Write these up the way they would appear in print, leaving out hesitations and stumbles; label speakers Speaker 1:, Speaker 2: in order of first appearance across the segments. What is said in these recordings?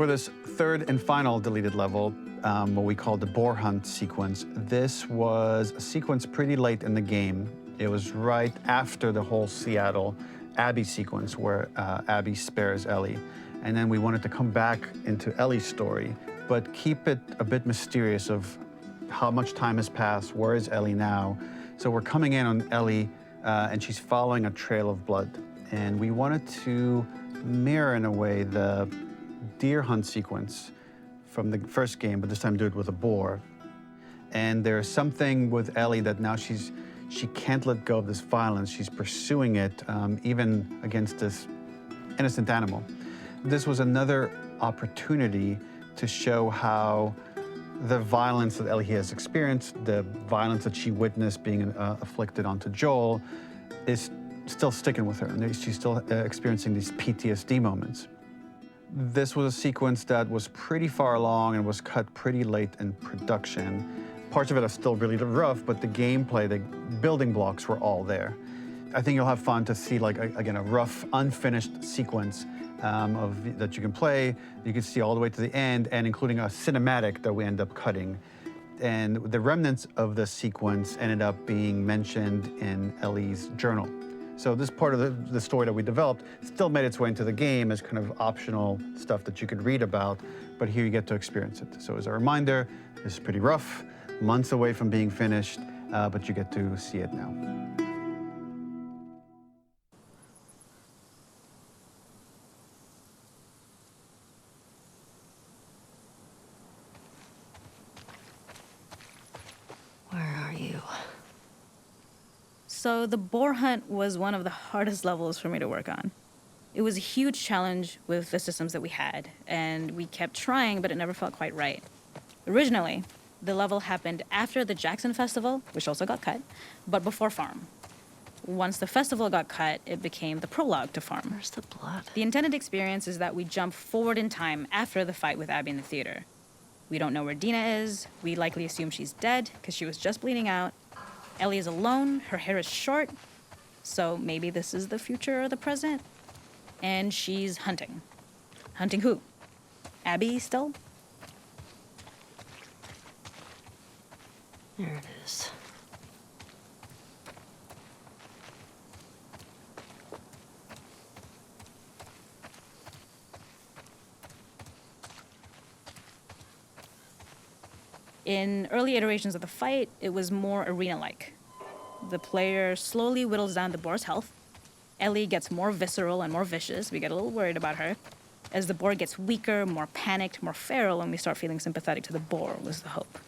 Speaker 1: For this third and final deleted level, what we call the boar hunt sequence, this was a sequence pretty late in the game. It was right after the whole Seattle Abby sequence where Abby spares Ellie. And then we wanted to come back into Ellie's story, but keep it a bit mysterious of how much time has passed, where is Ellie now? So we're coming in on Ellie, and she's following a trail of blood. And we wanted to mirror, in a way, the deer hunt sequence from the first game, but this time do it with a boar. And there's something with Ellie that now she can't let go of this violence. She's pursuing it, even against this innocent animal. This was another opportunity to show how the violence that Ellie has experienced, the violence that she witnessed being afflicted onto Joel, is still sticking with her, and she's still experiencing these PTSD moments. This was a sequence that was pretty far along and was cut pretty late in production. Parts of it are still really rough, but the gameplay, the building blocks were all there. I think you'll have fun to see, like, again, a rough, unfinished sequence that you can play. You can see all the way to the end, and including a cinematic that we end up cutting. And the remnants of the sequence ended up being mentioned in Ellie's journal. So this part of the story that we developed still made its way into the game as kind of optional stuff that you could read about, but here you get to experience it. So as a reminder, this is pretty rough, months away from being finished, but you get to see it now.
Speaker 2: Where are you?
Speaker 3: So the boar hunt was one of the hardest levels for me to work on. It was a huge challenge with the systems that we had, and we kept trying, but it never felt quite right. Originally, the level happened after the Jackson Festival, which also got cut, but before Farm. Once the festival got cut, it became the prologue to Farm.
Speaker 2: Where's the blood?
Speaker 3: The intended experience is that we jump forward in time after the fight with Abby in the theater. We don't know where Dina is. We likely assume she's dead because she was just bleeding out. Ellie is alone, her hair is short, so maybe this is the future or the present. And she's hunting. Hunting who? Abby still?
Speaker 2: There it is.
Speaker 3: In early iterations of the fight, it was more arena-like. The player slowly whittles down the boar's health. Ellie gets more visceral and more vicious. We get a little worried about her. As the boar gets weaker, more panicked, more feral, and we start feeling sympathetic to the boar, was the hope.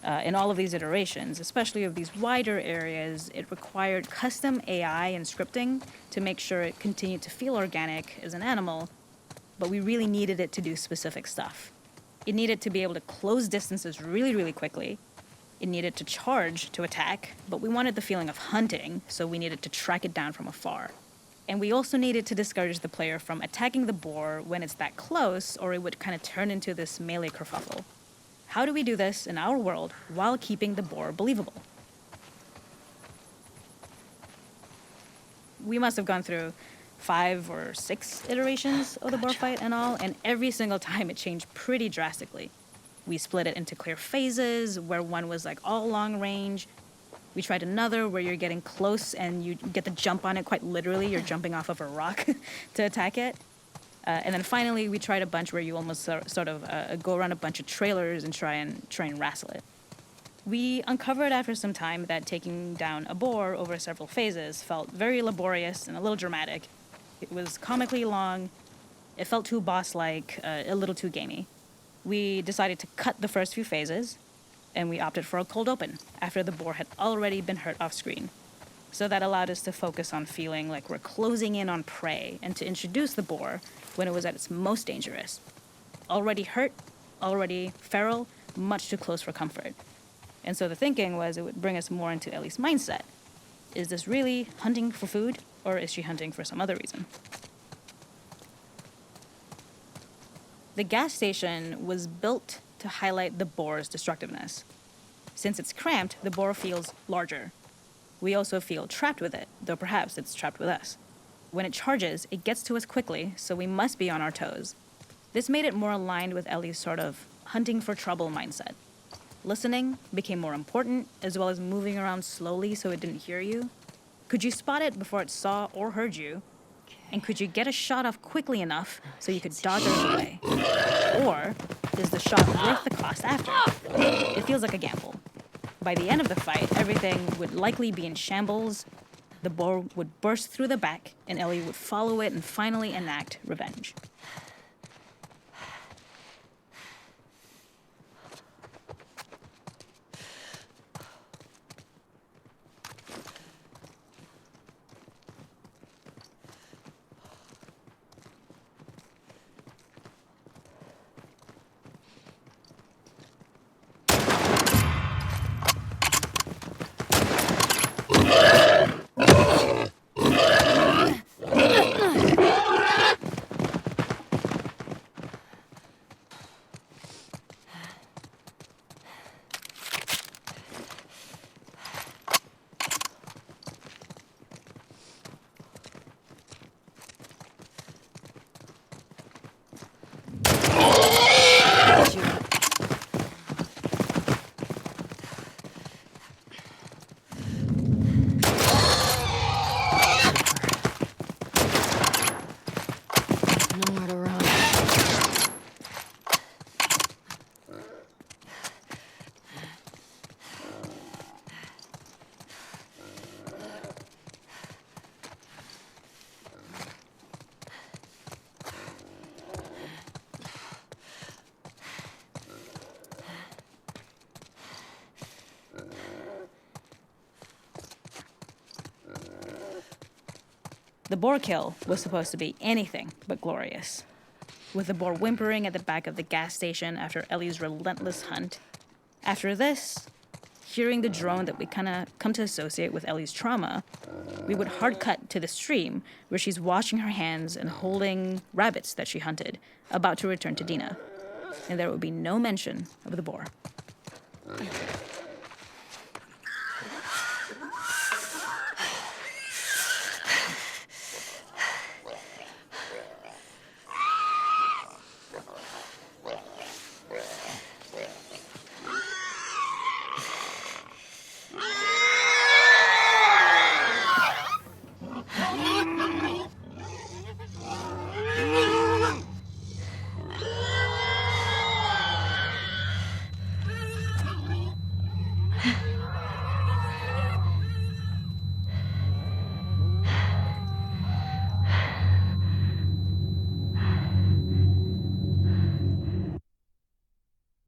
Speaker 3: In all of these iterations, especially of these wider areas, it required custom AI and scripting to make sure it continued to feel organic as an animal, but we really needed it to do specific stuff. It needed to be able to close distances really, really quickly. It needed to charge to attack, but we wanted the feeling of hunting, so we needed to track it down from afar. And we also needed to discourage the player from attacking the boar when it's that close, or it would kind of turn into this melee kerfuffle. How do we do this in our world while keeping the boar believable? We must have gone through 5 or 6 iterations of the boar fight and all, and every single time it changed pretty drastically. We split it into clear phases, where one was like all long range. We tried another where you're getting close and you get the jump on it quite literally. You're jumping off of a rock to attack it. And then finally, we tried a bunch where you almost sort of go around a bunch of trailers and try and wrestle it. We uncovered after some time that taking down a boar over several phases felt very laborious and a little dramatic. It was comically long. It felt too boss-like, a little too gamey. We decided to cut the first few phases, and we opted for a cold open after the boar had already been hurt off screen. So that allowed us to focus on feeling like we're closing in on prey and to introduce the boar when it was at its most dangerous. Already hurt, already feral, much too close for comfort. And so the thinking was it would bring us more into Ellie's mindset. Is this really hunting for food, or is she hunting for some other reason? The gas station was built to highlight the boar's destructiveness. Since it's cramped, the boar feels larger. We also feel trapped with it, though perhaps it's trapped with us. When it charges, it gets to us quickly, so we must be on our toes. This made it more aligned with Ellie's sort of hunting for trouble mindset. Listening became more important, as well as moving around slowly so it didn't hear you. Could you spot it before it saw or heard you? And could you get a shot off quickly enough so you could dodge out of the way? Or is the shot worth the cost after? It feels like a gamble. By the end of the fight, everything would likely be in shambles. The boar would burst through the back, and Ellie would follow it and finally enact revenge.
Speaker 2: Nowhere to run.
Speaker 3: The boar kill was supposed to be anything but glorious. With the boar whimpering at the back of the gas station after Ellie's relentless hunt. After this, hearing the drone that we kind of come to associate with Ellie's trauma, we would hard cut to the stream where she's washing her hands and holding rabbits that she hunted, about to return to Dina. And there would be no mention of the boar.